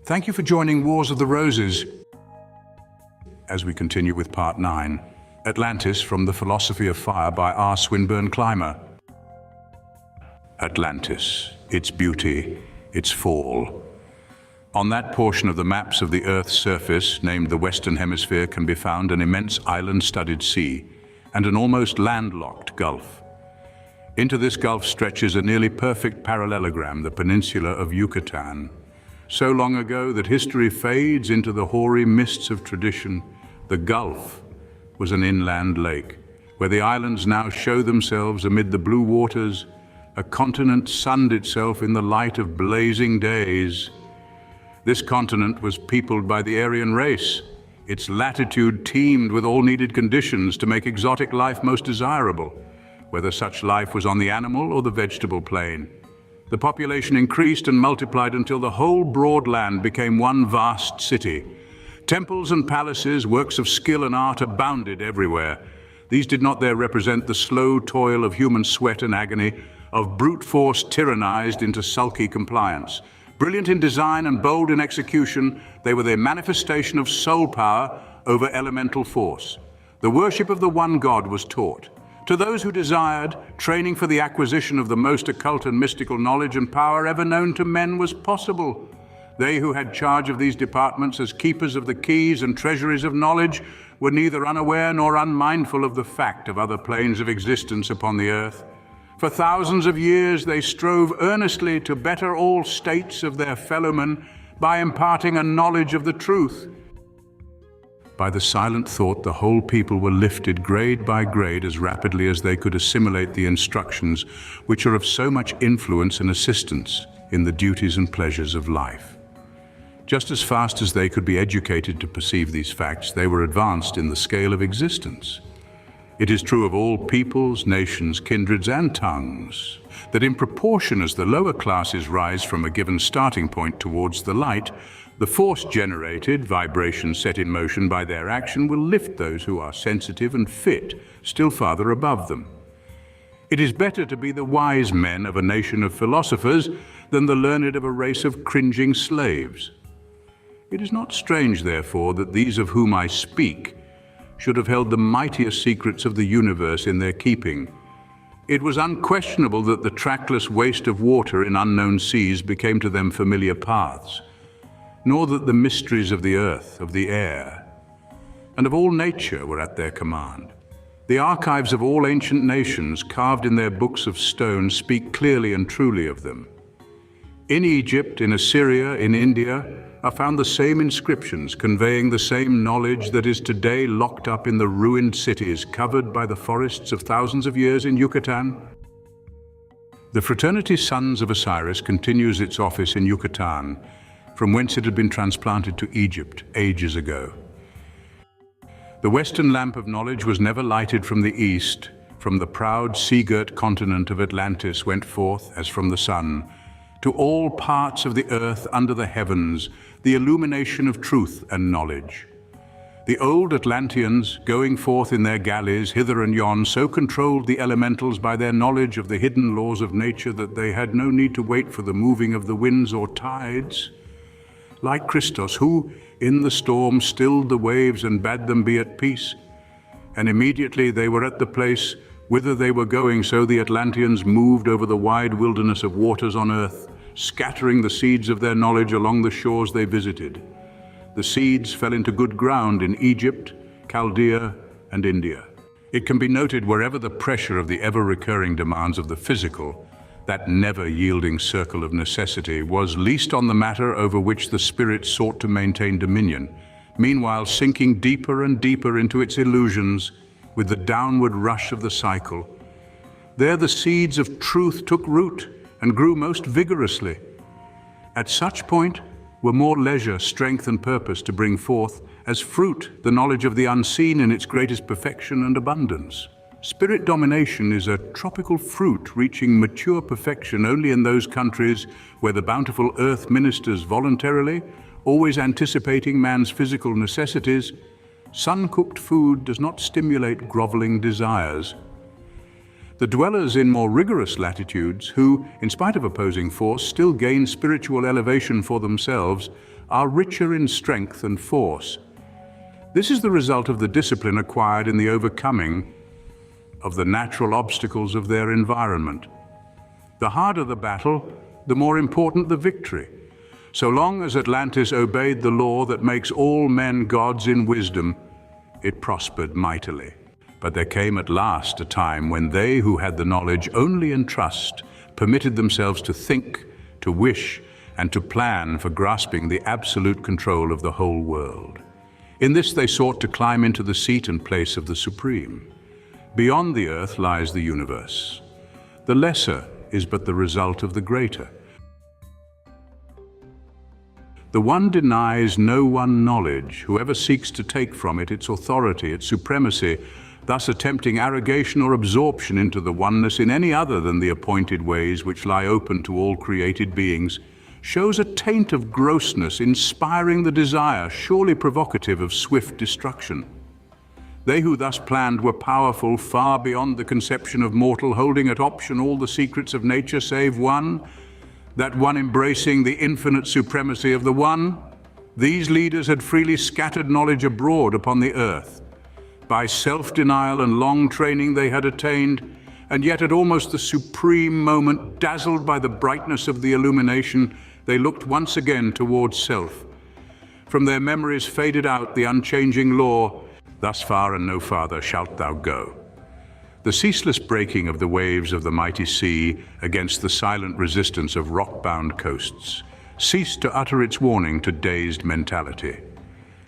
Thank you for joining Wars of the Roses as we continue with Part 9, Atlantis from the Philosophy of Fire by Swinburne Clymer. Atlantis, its beauty, its fall. On that portion of the maps of the Earth's surface, named the Western Hemisphere, can be found an immense island-studded sea and an almost landlocked gulf. Into this gulf stretches a nearly perfect parallelogram, the peninsula of Yucatan. So long ago that history fades into the hoary mists of tradition, the Gulf was an inland lake, where the islands now show themselves amid the blue waters. A continent sunned itself in the light of blazing days. This continent was peopled by the Aryan race. Its latitude teemed with all needed conditions to make exotic life most desirable, whether such life was on the animal or the vegetable plane. The population increased and multiplied until the whole broad land became one vast city. Temples and palaces, works of skill and art abounded everywhere. These did not there represent the slow toil of human sweat and agony, of brute force tyrannized into sulky compliance. Brilliant in design and bold in execution, they were the manifestation of soul power over elemental force. The worship of the one God was taught. To those who desired, training for the acquisition of the most occult and mystical knowledge and power ever known to men was possible. They who had charge of these departments as keepers of the keys and treasuries of knowledge were neither unaware nor unmindful of the fact of other planes of existence upon the earth. For thousands of years they strove earnestly to better all states of their fellowmen by imparting a knowledge of the truth. By the silent thought, the whole people were lifted grade by grade as rapidly as they could assimilate the instructions which are of so much influence and assistance in the duties and pleasures of life. Just as fast as they could be educated to perceive these facts, they were advanced in the scale of existence. It is true of all peoples, nations, kindreds, and tongues, that in proportion as the lower classes rise from a given starting point towards the light, the force generated, vibration set in motion by their action, will lift those who are sensitive and fit still farther above them. It is better to be the wise men of a nation of philosophers than the learned of a race of cringing slaves. It is not strange, therefore, that these of whom I speak should have held the mightiest secrets of the universe in their keeping. It was unquestionable that the trackless waste of water in unknown seas became to them familiar paths, nor that the mysteries of the earth, of the air, and of all nature were at their command. The archives of all ancient nations, carved in their books of stone, speak clearly and truly of them. In Egypt, in Assyria, in India, are found the same inscriptions conveying the same knowledge that is today locked up in the ruined cities covered by the forests of thousands of years in Yucatan. The fraternity Sons of Osiris continues its office in Yucatan, from whence it had been transplanted to Egypt ages ago. The western lamp of knowledge was never lighted from the east. From the proud sea-girt continent of Atlantis went forth, as from the sun, to all parts of the earth under the heavens, the illumination of truth and knowledge. The old Atlantians, going forth in their galleys hither and yon, so controlled the elementals by their knowledge of the hidden laws of nature that they had no need to wait for the moving of the winds or tides. Like Christos, who, in the storm, stilled the waves and bade them be at peace, and immediately they were at the place whither they were going, so the Atlanteans moved over the wide wilderness of waters on earth, scattering the seeds of their knowledge along the shores they visited. The seeds fell into good ground in Egypt, Chaldea, and India. It can be noted wherever the pressure of the ever-recurring demands of the physical, that never-yielding circle of necessity, was least on the matter over which the spirit sought to maintain dominion, meanwhile sinking deeper and deeper into its illusions with the downward rush of the cycle. There the seeds of truth took root and grew most vigorously. At such point were more leisure, strength, and purpose to bring forth as fruit the knowledge of the unseen in its greatest perfection and abundance. Spirit domination is a tropical fruit reaching mature perfection only in those countries where the bountiful earth ministers voluntarily, always anticipating man's physical necessities. Sun-cooked food does not stimulate groveling desires. The dwellers in more rigorous latitudes, who, in spite of opposing force, still gain spiritual elevation for themselves, are richer in strength and force. This is the result of the discipline acquired in the overcoming of the natural obstacles of their environment. The harder the battle, the more important the victory. So long as Atlantis obeyed the law that makes all men gods in wisdom, it prospered mightily. But there came at last a time when they who had the knowledge only in trust permitted themselves to think, to wish, and to plan for grasping the absolute control of the whole world. In this they sought to climb into the seat and place of the supreme. Beyond the earth lies the universe. The lesser is but the result of the greater. The one denies no one knowledge. Whoever seeks to take from it its authority, its supremacy, thus attempting arrogation or absorption into the oneness in any other than the appointed ways which lie open to all created beings, shows a taint of grossness, inspiring the desire, surely provocative of swift destruction. They who thus planned were powerful, far beyond the conception of mortal, holding at option all the secrets of nature save one, that one embracing the infinite supremacy of the One. These leaders had freely scattered knowledge abroad upon the earth. By self-denial and long training they had attained, and yet at almost the supreme moment, dazzled by the brightness of the illumination, they looked once again towards self. From their memories faded out the unchanging law, thus far and no farther shalt thou go. The ceaseless breaking of the waves of the mighty sea against the silent resistance of rock-bound coasts ceased to utter its warning to dazed mentality.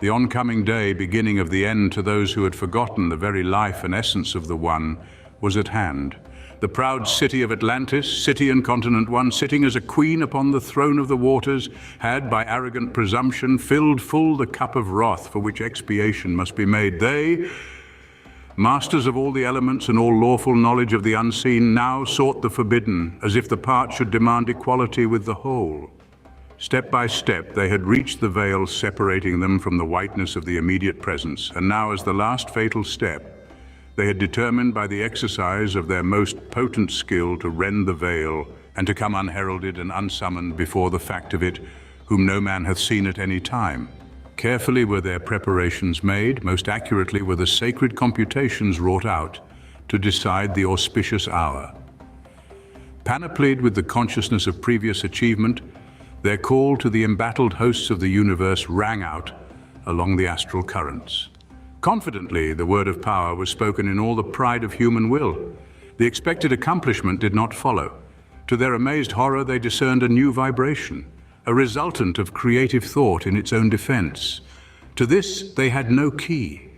The oncoming day, beginning of the end to those who had forgotten the very life and essence of the One, was at hand. The proud city of Atlantis, city and continent one, sitting as a queen upon the throne of the waters, had, by arrogant presumption, filled full the cup of wrath for which expiation must be made. They, masters of all the elements and all lawful knowledge of the unseen, now sought the forbidden, as if the part should demand equality with the whole. Step by step, they had reached the veil separating them from the whiteness of the immediate presence, and now, as the last fatal step, they had determined by the exercise of their most potent skill to rend the veil and to come unheralded and unsummoned before the fact of it, whom no man hath seen at any time. Carefully were their preparations made, most accurately were the sacred computations wrought out to decide the auspicious hour. Panoplied with the consciousness of previous achievement, their call to the embattled hosts of the universe rang out along the astral currents. Confidently, the word of power was spoken in all the pride of human will. The expected accomplishment did not follow. To their amazed horror, they discerned a new vibration, a resultant of creative thought in its own defense. To this, they had no key.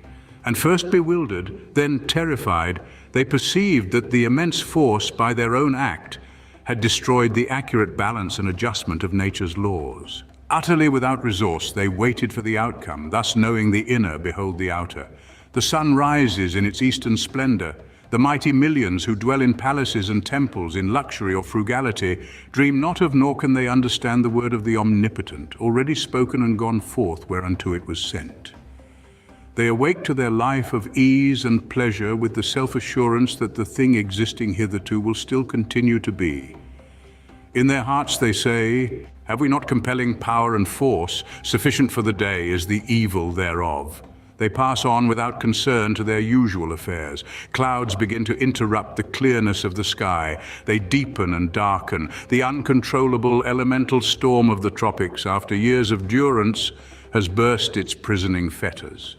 And first bewildered, then terrified, they perceived that the immense force by their own act had destroyed the accurate balance and adjustment of nature's laws. Utterly without resource, they waited for the outcome, thus knowing the inner behold the outer. The sun rises in its eastern splendor. The mighty millions who dwell in palaces and temples, in luxury or frugality, dream not of nor can they understand the word of the Omnipotent, already spoken and gone forth whereunto it was sent. They awake to their life of ease and pleasure with the self-assurance that the thing existing hitherto will still continue to be. In their hearts they say, have we not compelling power and force, sufficient for the day is the evil thereof? They pass on without concern to their usual affairs. Clouds begin to interrupt the clearness of the sky. They deepen and darken. The uncontrollable elemental storm of the tropics, after years of durance, has burst its prisoning fetters.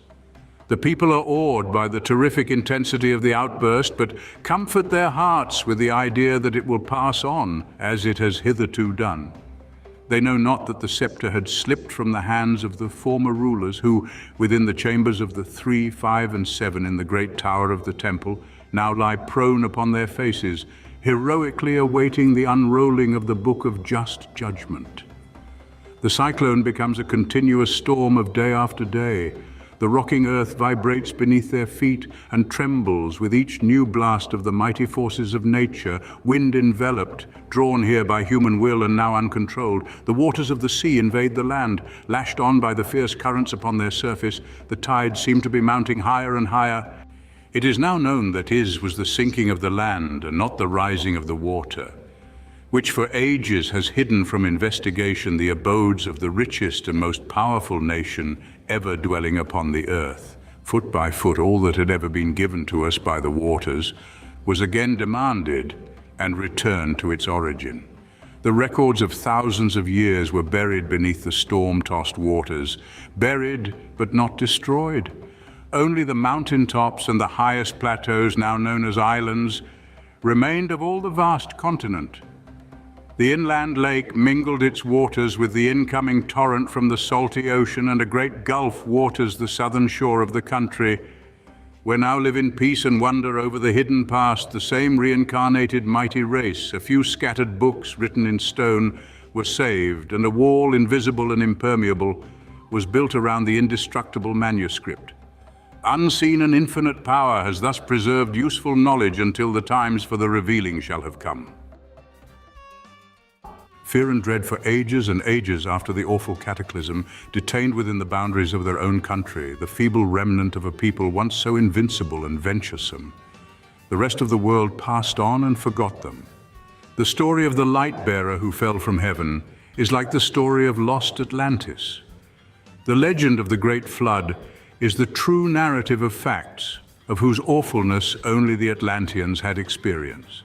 The people are awed by the terrific intensity of the outburst, but comfort their hearts with the idea that it will pass on as it has hitherto done. They know not that the scepter had slipped from the hands of the former rulers who, within the chambers of the 3, 5, and 7 in the great tower of the temple, now lie prone upon their faces, heroically awaiting the unrolling of the book of just judgment. The cyclone becomes a continuous storm of day after day. The rocking earth vibrates beneath their feet and trembles with each new blast of the mighty forces of nature, wind enveloped, drawn here by human will and now uncontrolled. The waters of the sea invade the land, lashed on by the fierce currents upon their surface. The tides seem to be mounting higher and higher. It is now known that his was the sinking of the land and not the rising of the water. which for ages has hidden from investigation the abodes of the richest and most powerful nation ever dwelling upon the earth. Foot by foot, all that had ever been given to us by the waters was again demanded and returned to its origin. The records of thousands of years were buried beneath the storm-tossed waters, buried but not destroyed. Only the mountain tops and the highest plateaus, now known as islands, remained of all the vast continent. The inland lake mingled its waters with the incoming torrent from the salty ocean, and a great gulf waters the southern shore of the country, where now live in peace and wonder over the hidden past the same reincarnated mighty race. A few scattered books written in stone were saved, and a wall invisible and impermeable was built around the indestructible manuscript. Unseen and infinite power has thus preserved useful knowledge until the times for the revealing shall have come. Fear and dread for ages and ages after the awful cataclysm, detained within the boundaries of their own country, the feeble remnant of a people once so invincible and venturesome. The rest of the world passed on and forgot them. The story of the light bearer who fell from heaven is like the story of lost Atlantis. The legend of the great flood is the true narrative of facts, of whose awfulness only the Atlantians had experience.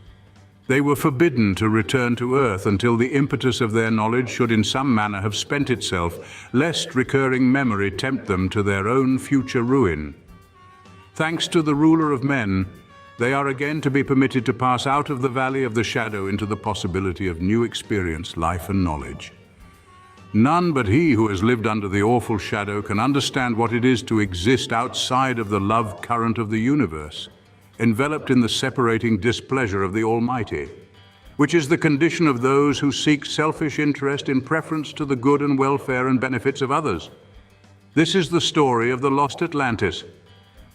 They were forbidden to return to Earth until the impetus of their knowledge should in some manner have spent itself, lest recurring memory tempt them to their own future ruin. Thanks to the ruler of men, they are again to be permitted to pass out of the valley of the shadow into the possibility of new experience, life and knowledge. None but he who has lived under the awful shadow can understand what it is to exist outside of the love current of the universe, enveloped in the separating displeasure of the Almighty, which is the condition of those who seek selfish interest in preference to the good and welfare and benefits of others. This is the story of the lost Atlantis,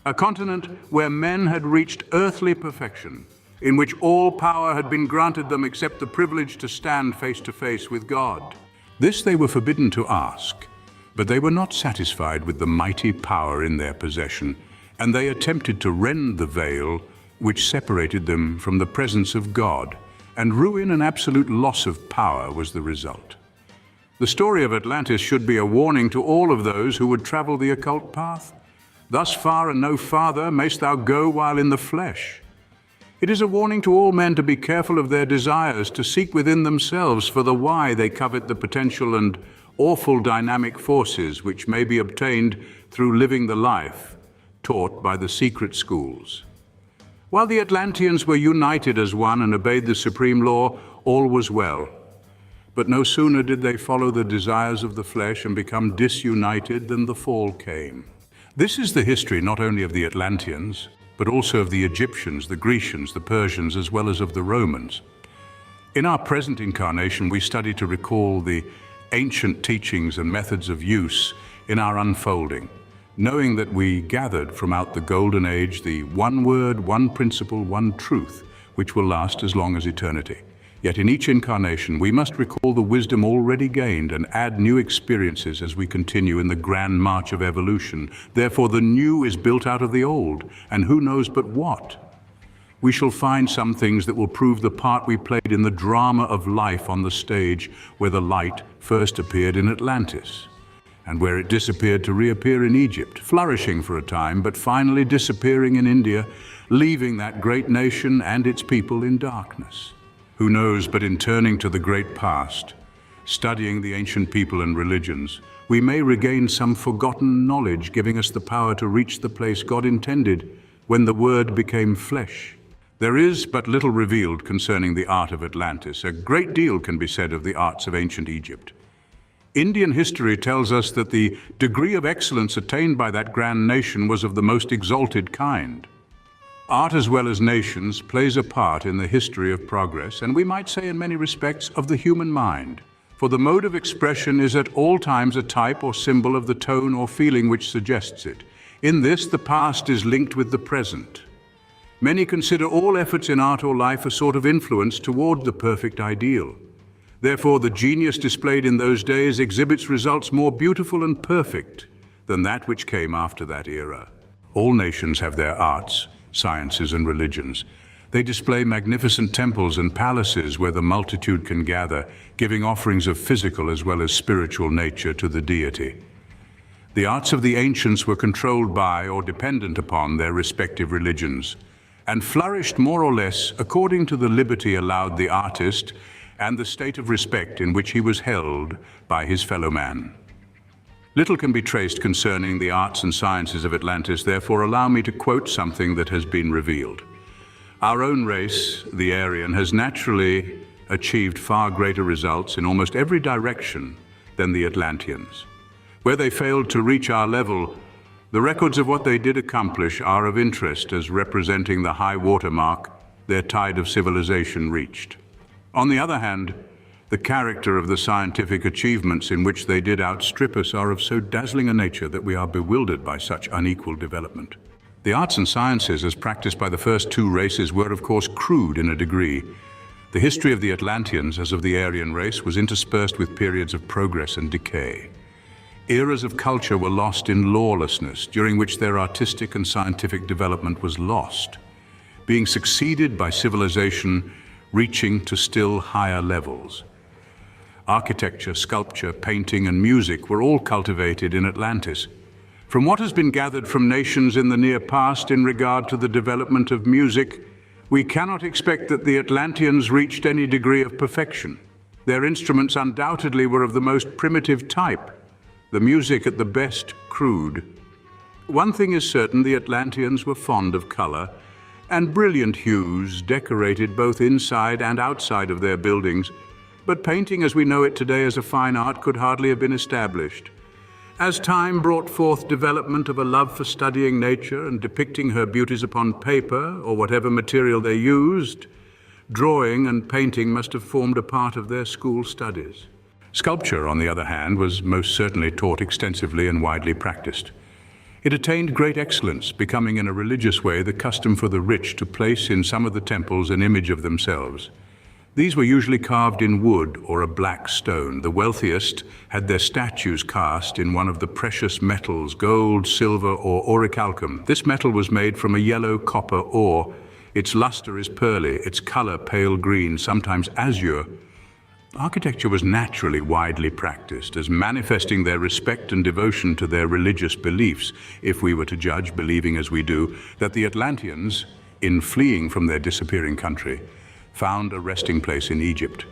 a continent where men had reached earthly perfection, in which all power had been granted them except the privilege to stand face to face with God. This they were forbidden to ask, but they were not satisfied with the mighty power in their possession, and they attempted to rend the veil which separated them from the presence of God, and ruin and absolute loss of power was the result. The story of Atlantis should be a warning to all of those who would travel the occult path. Thus far and no farther mayst thou go while in the flesh. It is a warning to all men to be careful of their desires, to seek within themselves for the why they covet the potential and awful dynamic forces which may be obtained through living the life taught by the secret schools. While the Atlantians were united as one and obeyed the supreme law, all was well. But no sooner did they follow the desires of the flesh and become disunited than the fall came. This is the history not only of the Atlantians, but also of the Egyptians, the Grecians, the Persians, as well as of the Romans. In our present incarnation, we study to recall the ancient teachings and methods of use in our unfolding, knowing that we gathered from out the golden age the one word, one principle, one truth, which will last as long as eternity. Yet in each incarnation, we must recall the wisdom already gained and add new experiences as we continue in the grand march of evolution. Therefore, the new is built out of the old, and who knows but what? We shall find some things that will prove the part we played in the drama of life on the stage where the light first appeared in Atlantis, and where it disappeared to reappear in Egypt, flourishing for a time, but finally disappearing in India, leaving that great nation and its people in darkness. Who knows, but in turning to the great past, studying the ancient people and religions, we may regain some forgotten knowledge, giving us the power to reach the place God intended when the Word became flesh. There is but little revealed concerning the art of Atlantis. A great deal can be said of the arts of ancient Egypt. Indian history tells us that the degree of excellence attained by that grand nation was of the most exalted kind. Art, as well as nations, plays a part in the history of progress, and we might say in many respects of the human mind. For the mode of expression is at all times a type or symbol of the tone or feeling which suggests it. In this, the past is linked with the present. Many consider all efforts in art or life a sort of influence toward the perfect ideal. Therefore, the genius displayed in those days exhibits results more beautiful and perfect than that which came after that era. All nations have their arts, sciences, and religions. They display magnificent temples and palaces where the multitude can gather, giving offerings of physical as well as spiritual nature to the deity. The arts of the ancients were controlled by or dependent upon their respective religions, and flourished more or less according to the liberty allowed the artist and the state of respect in which he was held by his fellow man. Little can be traced concerning the arts and sciences of Atlantis, therefore allow me to quote something that has been revealed. Our own race, the Aryan, has naturally achieved far greater results in almost every direction than the Atlantians. Where they failed to reach our level, the records of what they did accomplish are of interest as representing the high water mark their tide of civilization reached. On the other hand, the character of the scientific achievements in which they did outstrip us are of so dazzling a nature that we are bewildered by such unequal development. The arts and sciences as practiced by the first two races were of course crude in a degree. The history of the Atlantians, as of the Aryan race, was interspersed with periods of progress and decay. Eras of culture were lost in lawlessness, during which their artistic and scientific development was lost, being succeeded by civilization reaching to still higher levels. Architecture, sculpture, painting, and music were all cultivated in Atlantis. From what has been gathered from nations in the near past in regard to the development of music, we cannot expect that the Atlanteans reached any degree of perfection. Their instruments undoubtedly were of the most primitive type, the music at the best crude. One thing is certain, the Atlanteans were fond of color, and brilliant hues decorated both inside and outside of their buildings, but painting as we know it today as a fine art could hardly have been established. As time brought forth development of a love for studying nature and depicting her beauties upon paper or whatever material they used, drawing and painting must have formed a part of their school studies. Sculpture, on the other hand, was most certainly taught extensively and widely practiced. It attained great excellence, becoming in a religious way the custom for the rich to place in some of the temples an image of themselves. These were usually carved in wood or a black stone. The wealthiest had their statues cast in one of the precious metals, gold, silver, or orichalcum. This metal was made from a yellow copper ore. Its luster is pearly, its color pale green, sometimes azure. Architecture was naturally widely practiced, as manifesting their respect and devotion to their religious beliefs, if we were to judge, believing as we do, that the Atlanteans, in fleeing from their disappearing country, found a resting place in Egypt.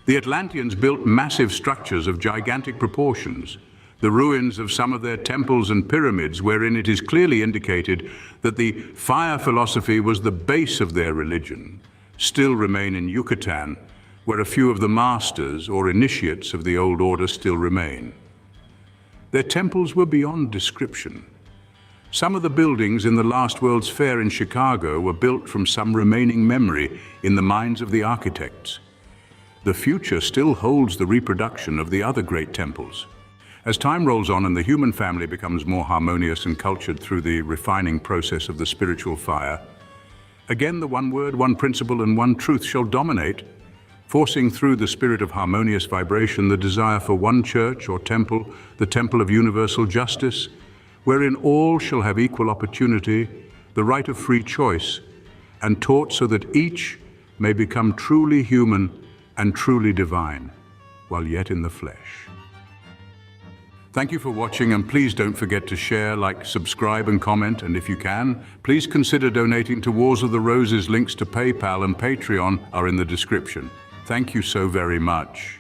The Atlanteans built massive structures of gigantic proportions, the ruins of some of their temples and pyramids, wherein it is clearly indicated that the fire philosophy was the base of their religion, still remain in Yucatan, where a few of the masters or initiates of the old order still remain. Their temples were beyond description. Some of the buildings in the last World's Fair in Chicago were built from some remaining memory in the minds of the architects. The future still holds the reproduction of the other great temples. As time rolls on and the human family becomes more harmonious and cultured through the refining process of the spiritual fire, again the one word, one principle, and one truth shall dominate, forcing through the spirit of harmonious vibration the desire for one church or temple, the temple of universal justice, wherein all shall have equal opportunity, the right of free choice, and taught so that each may become truly human and truly divine, while yet in the flesh. Thank you for watching, and please don't forget to share, like, subscribe, and comment, and if you can, please consider donating to Wars of the Roses. Links to PayPal and Patreon are in the description. Thank you so very much.